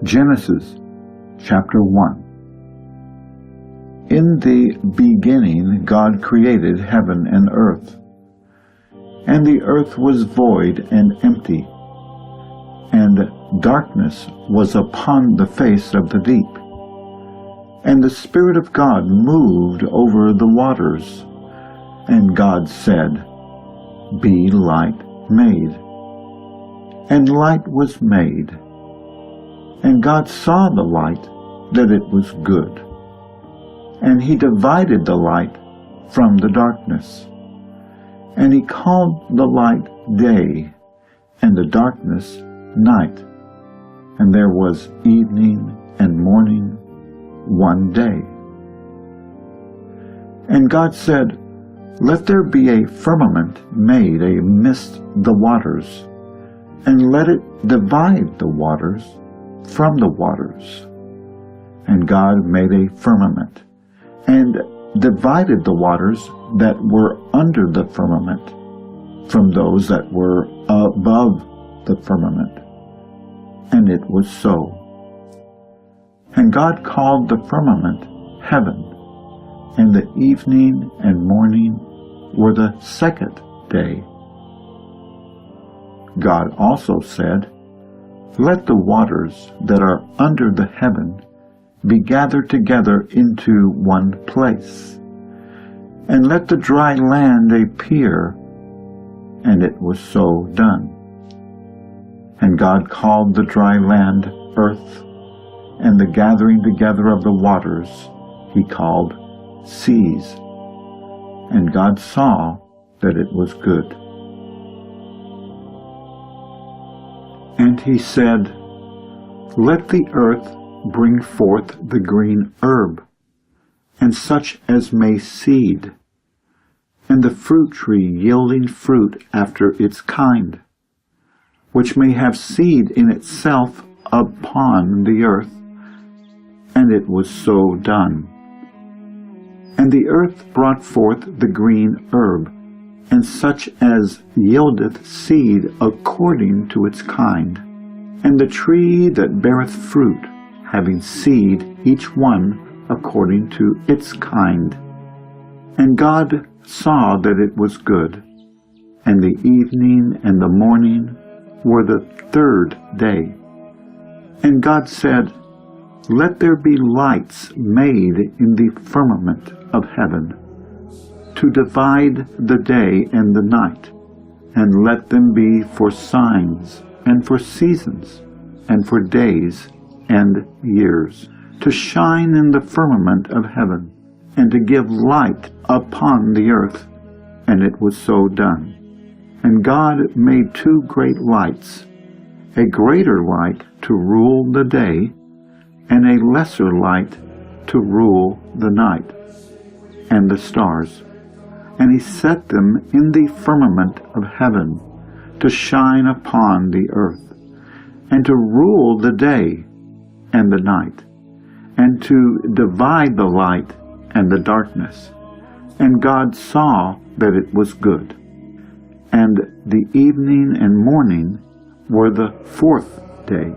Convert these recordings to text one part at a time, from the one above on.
Genesis chapter 1. In the beginning God created heaven and earth. And the earth was void and empty, and darkness was upon the face of the deep. And the Spirit of God moved over the waters. And God said, "Be light made." And light was made. And God saw the light, that it was good. And he divided the light from the darkness. And he called the light day, and the darkness night. And there was evening and morning one day. And God said, "Let there be a firmament made amidst the waters, and let it divide the waters from the waters." And God made a firmament, and divided the waters that were under the firmament from those that were above the firmament. And it was so. And God called the firmament heaven, and the evening and morning were the second day. God also said, "Let the waters that are under the heaven be gathered together into one place, and let the dry land appear." And it was so done. And God called the dry land earth, and the gathering together of the waters he called seas. And God saw that it was good. And he said, "Let the earth bring forth the green herb, and such as may seed, and the fruit tree yielding fruit after its kind, which may have seed in itself upon the earth." And it was so done. And the earth brought forth the green herb, and such as yieldeth seed according to its kind, and the tree that beareth fruit, having seed each one according to its kind. And God saw that it was good. And the evening and the morning were the third day. And God said, "Let there be lights made in the firmament of heaven, to divide the day and the night, and let them be for signs, and for seasons, and for days and years, to shine in the firmament of heaven, and to give light upon the earth." And it was so done. And God made two great lights, a greater light to rule the day, and a lesser light to rule the night, and the stars. And he set them in the firmament of heaven, to shine upon the earth, and to rule the day and the night, and to divide the light and the darkness. And God saw that it was good. And the evening and morning were the fourth day.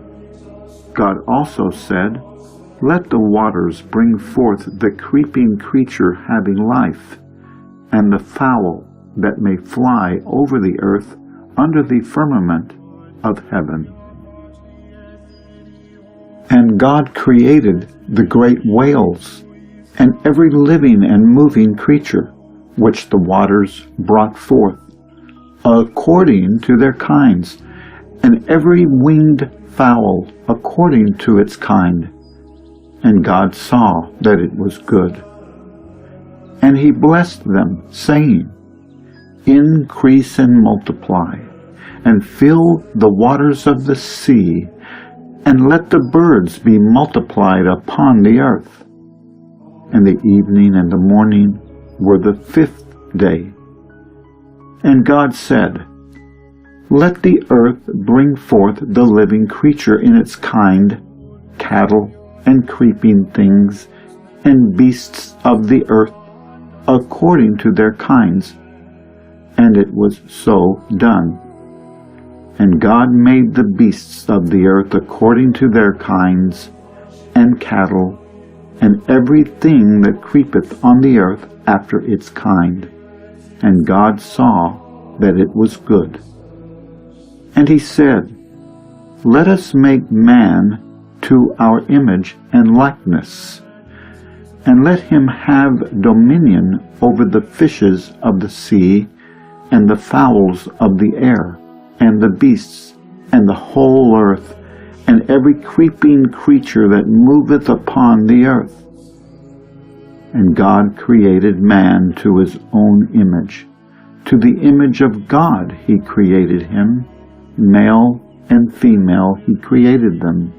God also said, "Let the waters bring forth the creeping creature having life, and the fowl that may fly over the earth under the firmament of heaven." And God created the great whales, and every living and moving creature, which the waters brought forth, according to their kinds, and every winged fowl according to its kind. And God saw that it was good. And he blessed them, saying, "Increase and multiply, and fill the waters of the sea, and let the birds be multiplied upon the earth." And the evening and the morning were the fifth day. And God said, "Let the earth bring forth the living creature in its kind, cattle, and creeping things, and beasts of the earth, according to their kinds." And it was so done. And God made the beasts of the earth according to their kinds, and cattle, and everything that creepeth on the earth after its kind. And God saw that it was good. And he said, Let us make man to our image and likeness, and let him have dominion over the fishes of the sea, and the fowls of the air, and the beasts, and the whole earth, and every creeping creature that moveth upon the earth. And God created man to his own image. To the image of God he created him. Male and female he created them.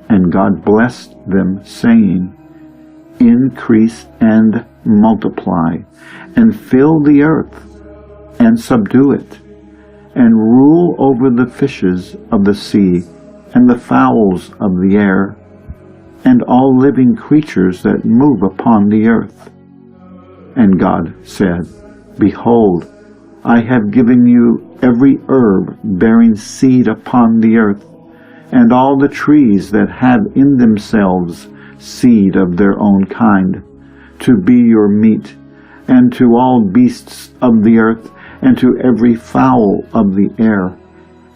And God blessed them, saying, Increase and multiply, and fill the earth, and subdue it, and rule over the fishes of the sea, and the fowls of the air, and all living creatures that move upon the earth. And God said, Behold, I have given you every herb bearing seed upon the earth, and all the trees that have in themselves seed of their own kind, to be your meat, and to all beasts of the earth, and to every fowl of the air,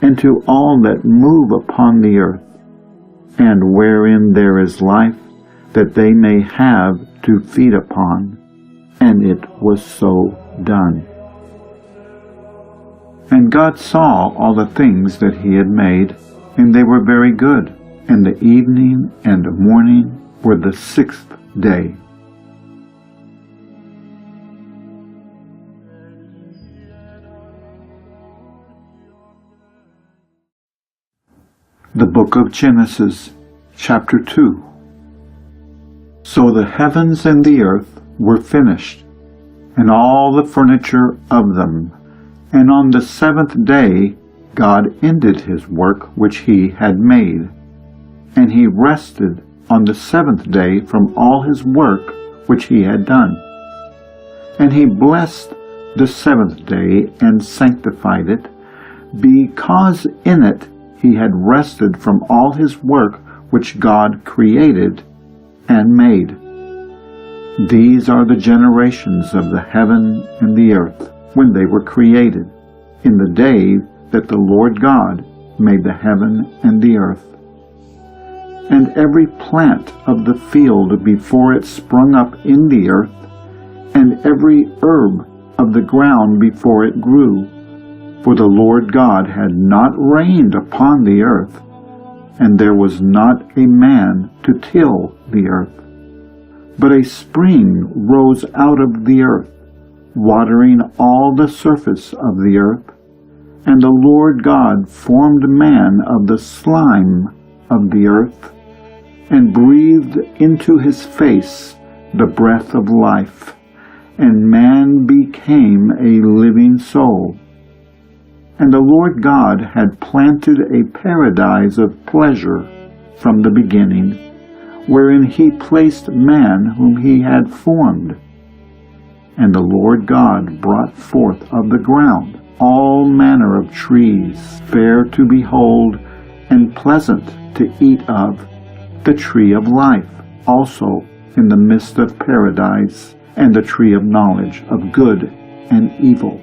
and to all that move upon the earth, and wherein there is life, that they may have to feed upon. And it was so done. And God saw all the things that he had made, and they were very good. And the evening and the morning were the sixth day. The book of Genesis, chapter 2. So the heavens and the earth were finished, and all the furniture of them. And on the seventh day God ended his work which he had made. And he rested on the seventh day from all his work which he had done. And he blessed the seventh day and sanctified it, because in it he had rested from all his work which God created and made. These are the generations of the heaven and the earth when they were created, in the day that the Lord God made the heaven and the earth. And every plant of the field before it sprung up in the earth, and every herb of the ground before it grew. For the Lord God had not rained upon the earth, and there was not a man to till the earth. But a spring rose out of the earth, watering all the surface of the earth. And the Lord God formed man of the slime of the earth, and breathed into his face the breath of life, and man became a living soul. And the Lord God had planted a paradise of pleasure from the beginning, wherein he placed man whom he had formed. And the Lord God brought forth of the ground all manner of trees, fair to behold, and pleasant to eat of, the tree of life also in the midst of paradise, and the tree of knowledge of good and evil.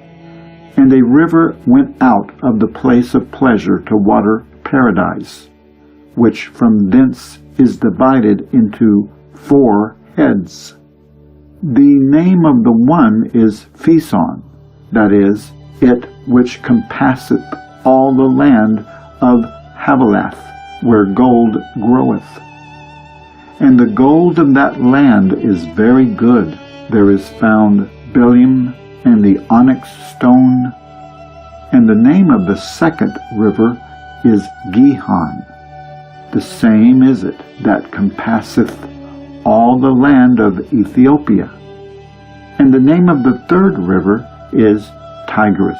And a river went out of the place of pleasure to water paradise, which from thence is divided into 4 heads. The name of the one is Pison, that is, it which compasseth all the land of Havilath, where gold groweth. And the gold of that land is very good. There is found bdellium and the onyx stone. And the name of the second river is Gihon. The same is it that compasseth all the land of Ethiopia. And the name of the third river is Tigris.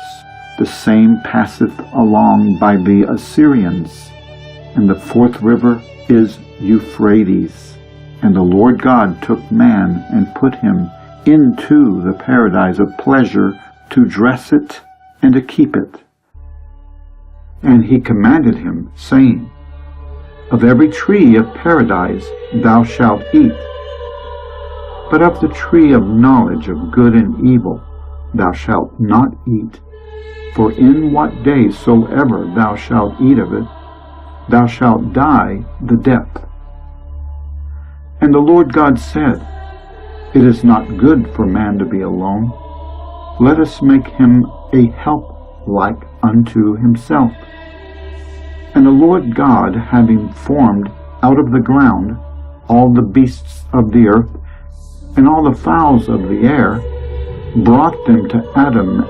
The same passeth along by the Assyrians. And the fourth river is Euphrates. And the Lord God took man and put him into the paradise of pleasure to dress it and to keep it. And he commanded him, saying, Of every tree of paradise thou shalt eat, but of the tree of knowledge of good and evil thou shalt not eat. For in what day soever thou shalt eat of it, thou shalt die the death. And the Lord God said, It is not good for man to be alone. Let us make him a help like unto himself. And the Lord God, having formed out of the ground all the beasts of the earth, and all the fowls of the air, brought them to Adam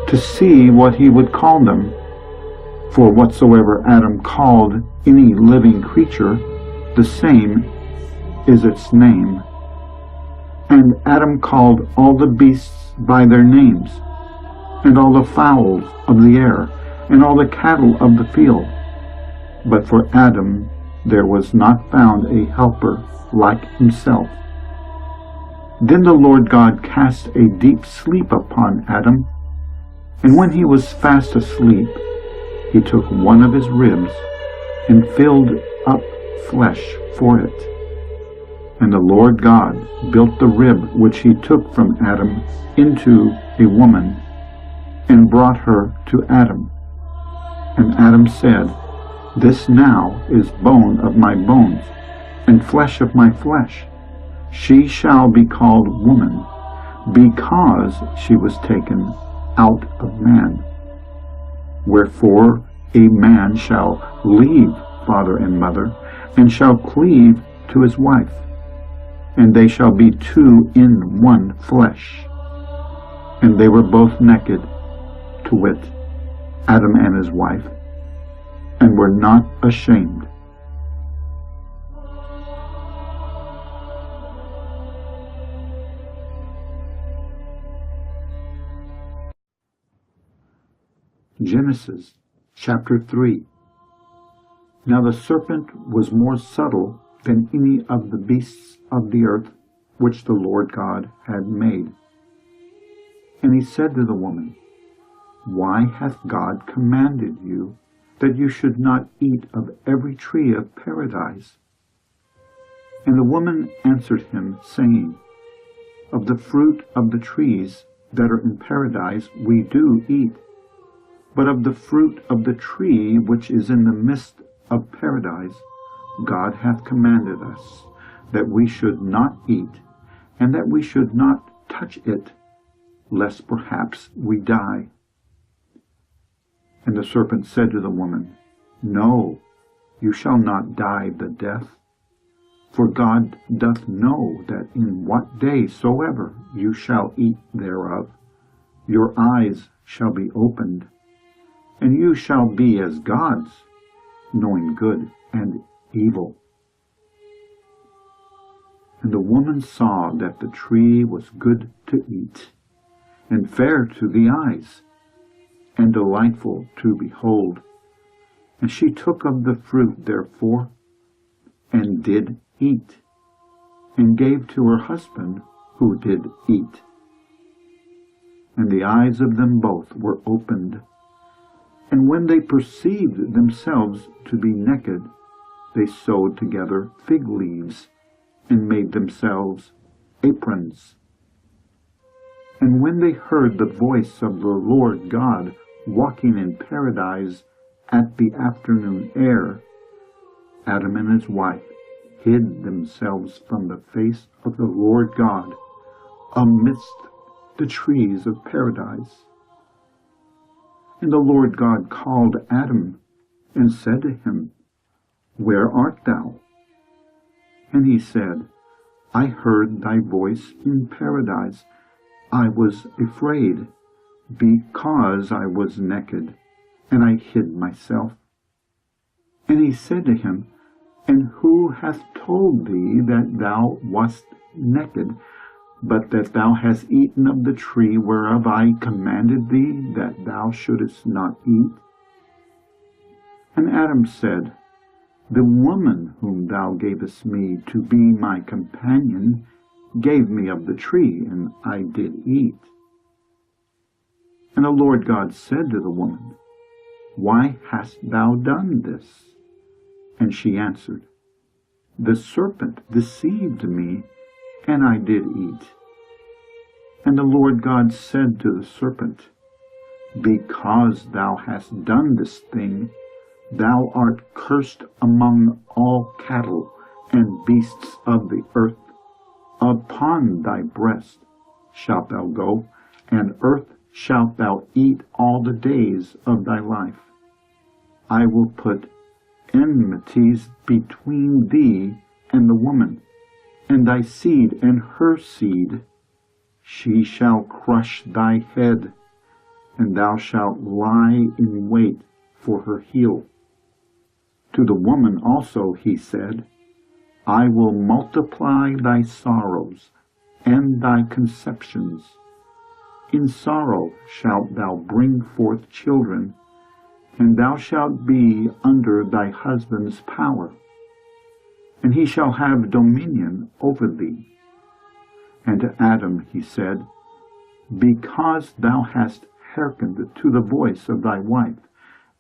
to see what he would call them. For whatsoever Adam called any living creature, the same is its name. And Adam called all the beasts by their names, and all the fowls of the air, and all the cattle of the field. But for Adam there was not found a helper like himself. Then the Lord God cast a deep sleep upon Adam, and when he was fast asleep, he took one of his ribs and filled up flesh for it. And the Lord God built the rib which he took from Adam into a woman, and brought her to Adam. And Adam said, This now is bone of my bones, and flesh of my flesh. She shall be called woman, because she was taken out of man. Wherefore a man shall leave father and mother, and shall cleave to his wife, and they shall be two in one flesh. And they were both naked, to wit, Adam and his wife, and were not ashamed. Genesis chapter 3. Now the serpent was more subtle than any of the beasts of the earth which the Lord God had made. And he said to the woman, Why hath God commanded you that you should not eat of every tree of paradise? And the woman answered him, saying, Of the fruit of the trees that are in paradise we do eat, but of the fruit of the tree which is in the midst of paradise God hath commanded us that we should not eat, and that we should not touch it, lest perhaps we die. And the serpent said to the woman, No, you shall not die the death. For God doth know that in what day soever you shall eat thereof, your eyes shall be opened, and you shall be as gods, knowing good and evil. And the woman saw that the tree was good to eat, and fair to the eyes, and delightful to behold. And she took of the fruit therefore, and did eat, and gave to her husband, who did eat. And the eyes of them both were opened, and when they perceived themselves to be naked, they sewed together fig leaves, and made themselves aprons. And when they heard the voice of the Lord God walking in paradise at the afternoon air, Adam and his wife hid themselves from the face of the Lord God amidst the trees of paradise. And the Lord God called Adam, and said to him, Where art thou? And he said, I heard thy voice in paradise. I was afraid, because I was naked, and I hid myself. And he said to him, And who hath told thee that thou wast naked, but that thou hast eaten of the tree whereof I commanded thee that thou shouldest not eat? And Adam said, The woman whom thou gavest me to be my companion gave me of the tree, and I did eat. And the Lord God said to the woman, Why hast thou done this? And she answered, The serpent deceived me, and I did eat. And the Lord God said to the serpent, Because thou hast done this thing, thou art cursed among all cattle and beasts of the earth. Upon thy breast shalt thou go, and earth shalt thou eat all the days of thy life. I will put enmities between thee and the woman, and thy seed and her seed. She shall crush thy head, and thou shalt lie in wait for her heel. To the woman also he said, I will multiply thy sorrows and thy conceptions. In sorrow shalt thou bring forth children, and thou shalt be under thy husband's power, and he shall have dominion over thee. And to Adam he said, Because thou hast hearkened to the voice of thy wife,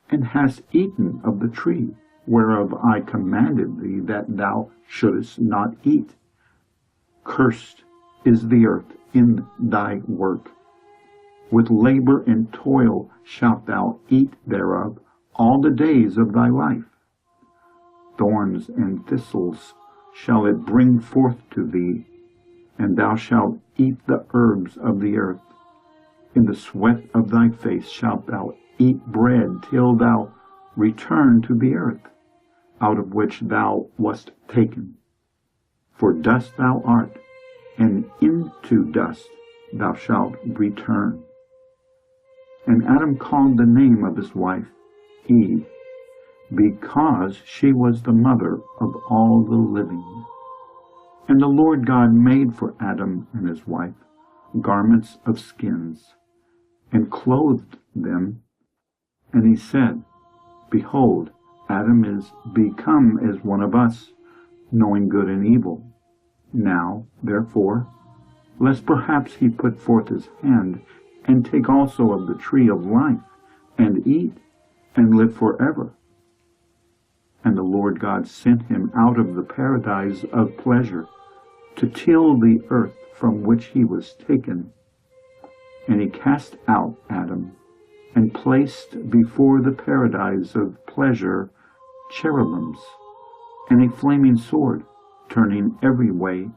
and hast eaten of the tree whereof I commanded thee that thou shouldest not eat, cursed is the earth in thy work. With labor and toil shalt thou eat thereof all the days of thy life. Thorns and thistles shall it bring forth to thee, and thou shalt eat the herbs of the earth. In the sweat of thy face shalt thou eat bread till thou return to the earth, out of which thou wast taken. For dust thou art, and into dust thou shalt return. And Adam called the name of his wife Eve, because she was the mother of all the living. And the Lord God made for Adam and his wife garments of skins, and clothed them. And he said, Behold, Adam is become as one of us, knowing good and evil. Now, therefore, lest perhaps he put forth his hand, and take also of the tree of life, and eat, and live forever. And the Lord God sent him out of the paradise of pleasure, to till the earth from which he was taken. And he cast out Adam, and placed before the paradise of pleasure cherubims, and a flaming sword, turning every way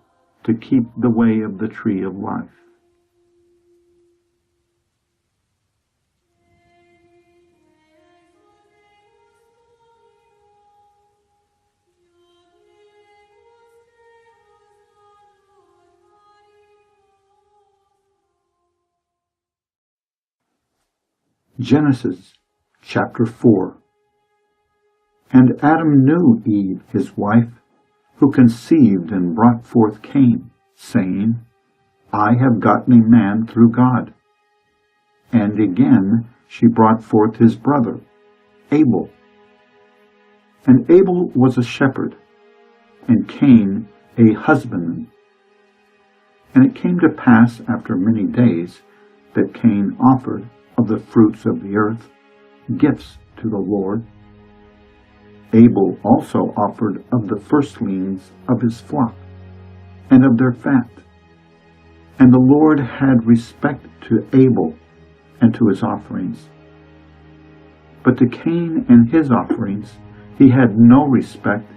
to keep the way of the tree of life. Genesis chapter 4. And Adam knew Eve his wife, who conceived and brought forth Cain, saying, I have gotten a man through God. And again she brought forth his brother, Abel. And Abel was a shepherd, and Cain a husbandman. And it came to pass after many days that Cain offered of the fruits of the earth gifts to the Lord. Abel also offered of the firstlings of his flock, and of their fat. And the Lord had respect to Abel and to his offerings. But to Cain and his offerings he had no respect,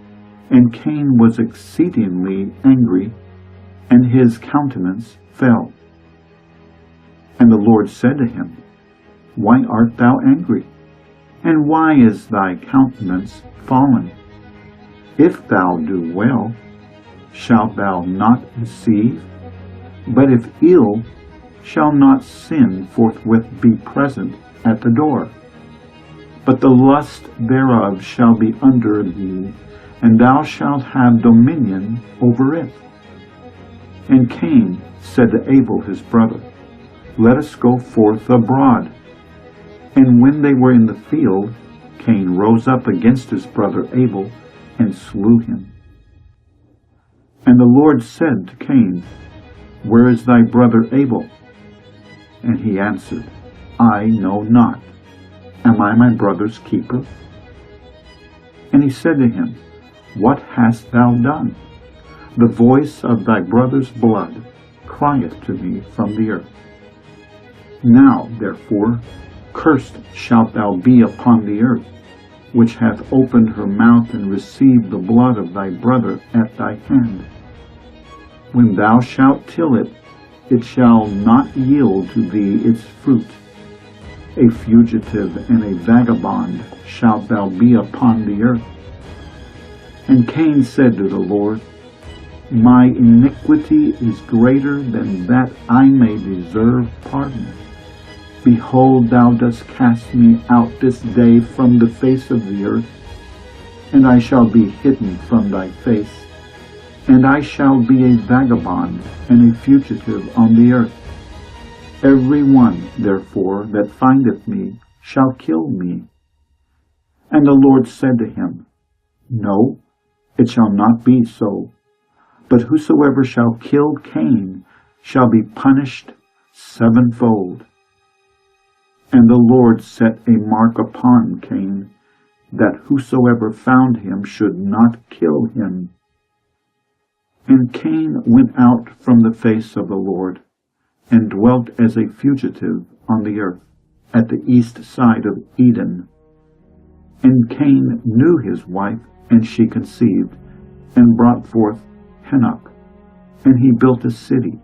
and Cain was exceedingly angry, and his countenance fell. And the Lord said to him, Why art thou angry? And why is thy countenance fallen? If thou do well, shalt thou not receive? But if ill, shall not sin forthwith be present at the door? But the lust thereof shall be under thee, and thou shalt have dominion over it. And Cain said to Abel his brother, Let us go forth abroad. And when they were in the field, Cain rose up against his brother Abel, and slew him. And the Lord said to Cain, Where is thy brother Abel? And he answered, I know not. Am I my brother's keeper? And he said to him, What hast thou done? The voice of thy brother's blood crieth to me from the earth. Now, therefore, cursed shalt thou be upon the earth, which hath opened her mouth and received the blood of thy brother at thy hand. When thou shalt till it, it shall not yield to thee its fruit. A fugitive and a vagabond shalt thou be upon the earth. And Cain said to the Lord, My iniquity is greater than that I may deserve pardon. Behold, thou dost cast me out this day from the face of the earth, and I shall be hidden from thy face, and I shall be a vagabond and a fugitive on the earth. Every one, therefore, that findeth me shall kill me. And the Lord said to him, No, it shall not be so, but whosoever shall kill Cain shall be punished sevenfold. And the Lord set a mark upon Cain, that whosoever found him should not kill him. And Cain went out from the face of the Lord, and dwelt as a fugitive on the earth, at the east side of Eden. And Cain knew his wife, and she conceived, and brought forth Henoch. And he built a city,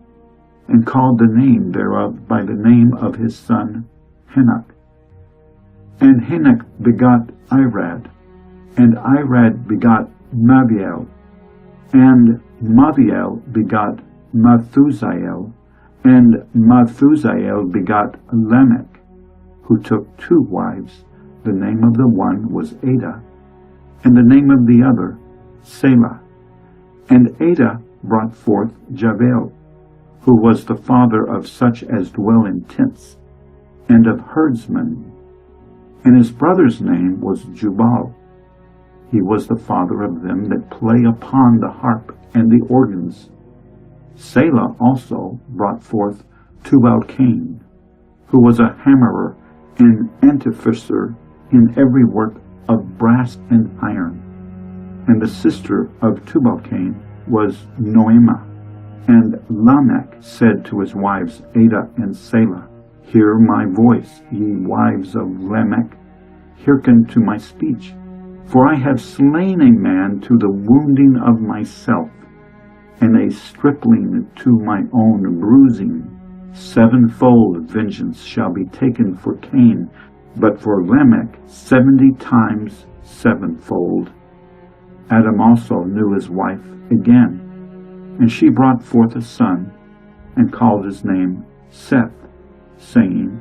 and called the name thereof by the name of his son Henoch. And Henoch begot Irad, and Irad begot Maviel, and Maviel begot Methusael, and Methusael begot Lamech, who took two wives. The name of the one was Ada, and the name of the other Selah. And Ada brought forth Javel, who was the father of such as dwell in tents, and of herdsmen. And his brother's name was Jubal. He was the father of them that play upon the harp and the organs. Selah also brought forth Tubal-Cain, who was a hammerer and artificer in every work of brass and iron. And the sister of Tubal-Cain was Noemah. And Lamech said to his wives Ada and Selah, Hear my voice, ye wives of Lamech, hearken to my speech. For I have slain a man to the wounding of myself, and a stripling to my own bruising. Sevenfold vengeance shall be taken for Cain, but for Lamech 70 times sevenfold. Adam also knew his wife again, and she brought forth a son, and called his name Seth, saying,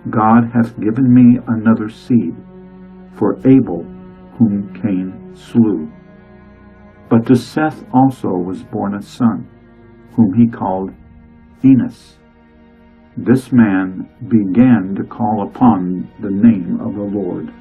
God hath given me another seed, for Abel, whom Cain slew. But to Seth also was born a son, whom he called Enos. This man began to call upon the name of the Lord.